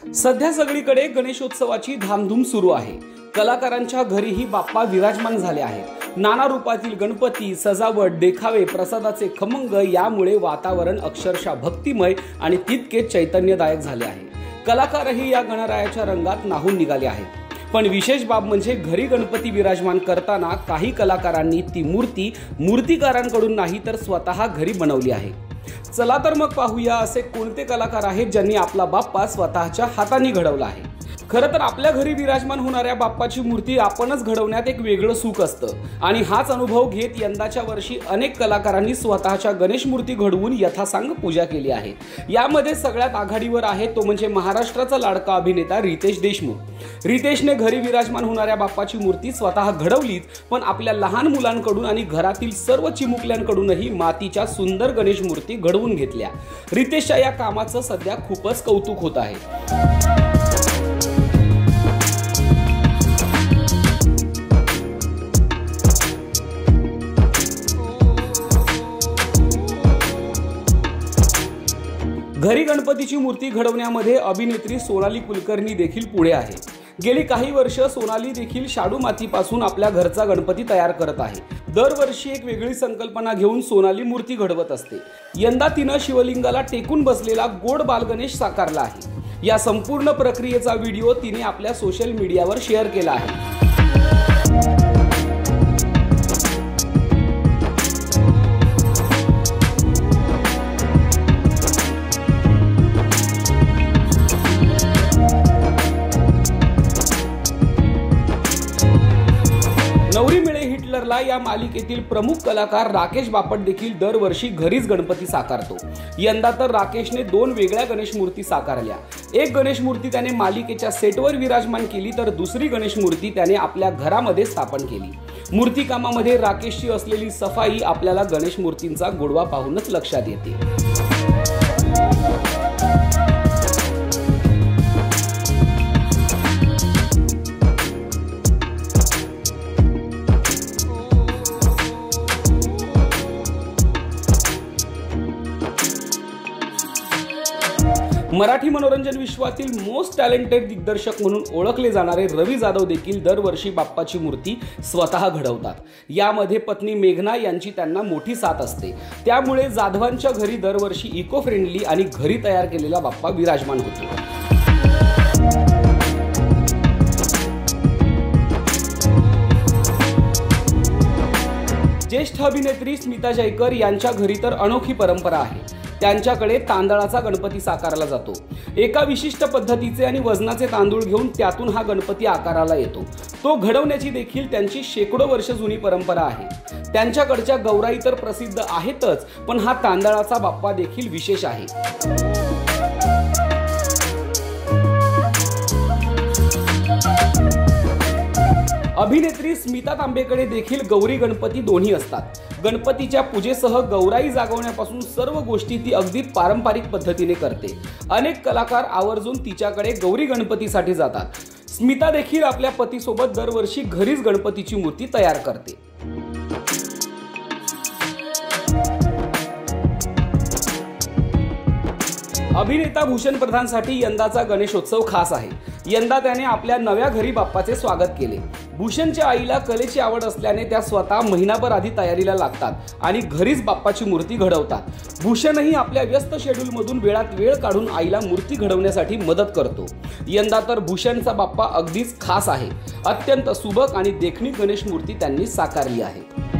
सध्या सगळीकडे गणेशोत्सवाची धामधूम सुरू आहे। कलाकारांच्या घरीही बाप्पा विराजमान झाले आहेत। नाना रूपातील गणपती, सजावट, देखावे, प्रसादाचे खमंग यामुळे वातावरण अक्षरशः भक्तिमय आणि तितकेच चैतन्यदायक झाले आहे। कलाकारही या गणरायाच्या रंगात न्हाऊन निघाले आहेत। पण विशेष बाब म्हणजे घरी गणपती विराजमान करताना काही कलाकारांनी ती मूर्ती मूर्तिकारांकडून नाही तर स्वतः घरी बनवली आहे। चला तर मग पाहूया असे कोणते कलाकार आहेत ज्यांनी आपला बाप्पा स्वतःच्या हाताने घडवला आहे। खरं तर आपल्या घरी विराजमान होणाऱ्या बाप्पाची मूर्ती आपणच घडवण्यात एक वेगळं सुख असतं आणि हाच अनुभव घेत यंदाच्या वर्षी अनेक कलाकारांनी स्वतःच्या गणेश मूर्ती घडवून यथासांग पूजा केली आहे। यामध्ये सगळ्यात आघाडीवर आहे तो म्हणजे महाराष्ट्राचा लाडका अभिनेता रितेश देशमुख। रितेशने घरी विराजमान होणाऱ्या बाप्पाची मूर्ती स्वतः घडवलीच, पण आपल्या लहान मुलांकडून आणि घरातील सर्व चिमुकल्यांकडूनही मातीच्या सुंदर गणेश मूर्ती घडवून घेतल्या। रितेशच्या या कामाचं सध्या खूपच कौतुक होत आहे। घरी गणपतीची मूर्ती घडवण्यामध्ये अभिनेत्री सोनाली कुलकर्णी देखील पुढे आहे। गेली काही वर्ष सोनाली देखील शाडू मातीपासून आपल्या घरचा गणपती तयार करत आहे। दरवर्षी एक वेगळी संकल्पना घेऊन सोनाली मूर्ती घडवत असते। यंदा तिनं शिवलिंगाला टेकून बसलेला गोड बालगणेश साकारला आहे। या संपूर्ण प्रक्रियेचा व्हिडिओ तिने आपल्या सोशल मीडियावर शेअर केला आहे। नवरी मिळे हिटलरला या मालिकेतील प्रमुख कलाकार राकेश बापट देखील दरवर्षी घरीच गणपती साकारतो। यंदा तर राकेशने 2 वेगळ्या गणेश मूर्ती साकारल्या। एक गणेश मूर्ती त्याने मालिकेच्या सेटवर विराजमान केली तर दुसरी गणेश मूर्ती त्याने आपल्या घरामध्ये स्थापन केली। मूर्तिकामामध्ये राकेशची असलेली सफाई आपल्याला गणेश मूर्तींचा गोडवा पाहूनच लक्षात येते। मराठी मनोरंजन विश्वातील मोस्ट टॅलेंटेड दिग्दर्शक म्हणून ओळखले जाणारे रवी जाधव देखील दरवर्षी बाप्पाची मूर्ती स्वतः घडवतात। यामध्ये पत्नी मेघना यांची त्यांना मोठी साथ असते। त्यामुळे जाधवांच्या घरी दरवर्षी इको फ्रेंडली आणि घरी तयार केलेला बाप्पा विराजमान होतो। ज्येष्ठ अभिनेत्री स्मिता जयकर यांच्या घरी तर अनोखी परंपरा आहे। त्यांच्याकडे तांदळाचा गणपती साकारला जातो। एका विशिष्ट पद्धतीचे आणि वजनाचे तांदूळ घेऊन त्यातून हा गणपती आकाराला येतो। तो घडवण्याची देखील त्यांची शेकडो वर्ष जुनी परंपरा आहे। त्यांच्याकडच्या गौराई तर प्रसिद्ध आहेतच, पण हा तांदळाचा बाप्पा देखील विशेष आहे। अभिनेत्री स्मिता तांबेकडे देखील गौरी गणपती दोन्ही असतात। गणपतीच्या पूजेसह गौराई जागवण्यापासून सर्व गोष्टी ती अगदी पारंपरिक पद्धतीने करते। अनेक कलाकार आवर्जून तिच्याकडे गौरी गणपतीसाठी जातात। स्मिता देखील आपल्या पतीसोबत दरवर्षी घरीच गणपतीची मूर्ती तयार करते। अभिनेता भूषण प्रधानसाठी यंदाचा गणेशोत्सव खास आहे। यंदा त्याने आपल्या नव्या घरी बाप्पाचे स्वागत केले। भूषणच्या आईला कलेची आवड असल्याने त्या स्वतः महिनाभर आधी तयारीला लागतात आणि घरीच बाप्पाची मूर्ती घडवतात। भूषणही आपल्या व्यस्त शेड्यूलमधून वेळात वेळ काढून आईला मूर्ती घडवण्यासाठी मदत करतो। यंदा तर भूषणचा बाप्पा अगदीच खास आहे। अत्यंत सुबक आणि देखणी गणेश मूर्ती त्यांनी साकारली आहे।